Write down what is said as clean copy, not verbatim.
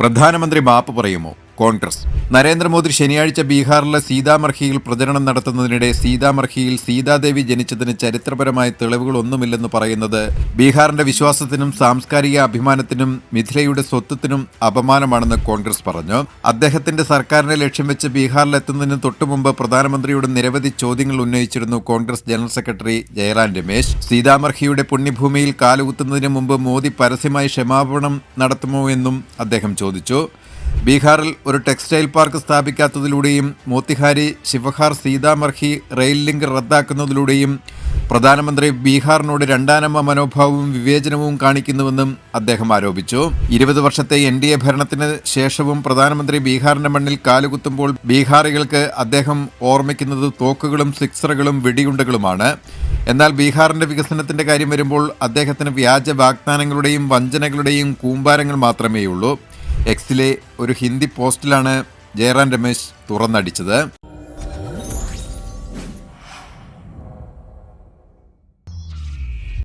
പ്രധാനമന്ത്രി മാപ്പ് പറയുമോ? കോൺഗ്രസ്. നരേന്ദ്രമോദി ശനിയാഴ്ച ബീഹാറിലെ സീതാമർഹിയിൽ പ്രചരണം നടത്തുന്നതിനിടെ സീതാമർഹിയിൽ സീതാദേവി ജനിച്ചതിന് ചരിത്രപരമായ തെളിവുകളൊന്നുമില്ലെന്ന് പറയുന്നത് ബീഹാറിന്റെ വിശ്വാസത്തിനും സാംസ്കാരിക അഭിമാനത്തിനും മിഥിലയുടെ സ്വത്വത്തിനും അപമാനമാണെന്ന് കോൺഗ്രസ് പറഞ്ഞു. അദ്ദേഹത്തിന്റെ സർക്കാരിനെ ലക്ഷ്യം വെച്ച് ബീഹാറിലെത്തുന്നതിന് തൊട്ടുമുമ്പ് പ്രധാനമന്ത്രിയോട് നിരവധി ചോദ്യങ്ങൾ ഉന്നയിച്ചിരുന്നു കോൺഗ്രസ് ജനറൽ സെക്രട്ടറി ജയറാം രമേശ്. സീതാമർഹിയുടെ പുണ്യഭൂമിയിൽ കാലുകുത്തുന്നതിന് മുമ്പ് മോദി പരസ്യമായി ക്ഷമാപണം നടത്തുമോ എന്നും അദ്ദേഹം ചോദിച്ചു. ബീഹാറിൽ ഒരു ടെക്സ്റ്റൈൽ പാർക്ക് സ്ഥാപിക്കാത്തതിലൂടെയും മോത്തിഹാരി ശിവഹാർ സീതാമർഹി റെയിൽ ലിങ്ക് റദ്ദാക്കുന്നതിലൂടെയും പ്രധാനമന്ത്രി ബീഹാറിനോട് രണ്ടാനമ്മ മനോഭാവവും വിവേചനവും കാണിക്കുന്നുവെന്നും അദ്ദേഹം ആരോപിച്ചു. 20 വർഷത്തെ NDA ഭരണത്തിന് ശേഷവും പ്രധാനമന്ത്രി ബീഹാറിന്റെ മണ്ണിൽ കാലുകുത്തുമ്പോൾ ബീഹാറികൾക്ക് അദ്ദേഹം ഓർമ്മിക്കുന്നത് തോക്കുകളും സിക്സറുകളും വെടിയുണ്ടകളുമാണ്. എന്നാൽ ബീഹാറിന്റെ വികസനത്തിന്റെ കാര്യം വരുമ്പോൾ അദ്ദേഹത്തിന് വ്യാജ വാഗ്ദാനങ്ങളുടെയും വഞ്ചനകളുടെയും കൂമ്പാരങ്ങൾ മാത്രമേയുള്ളൂ. എക്സിലെ ഒരു ഹിന്ദി പോസ്റ്റിലാണ് ജയറാം രമേശ് തുറന്നടിച്ചത്.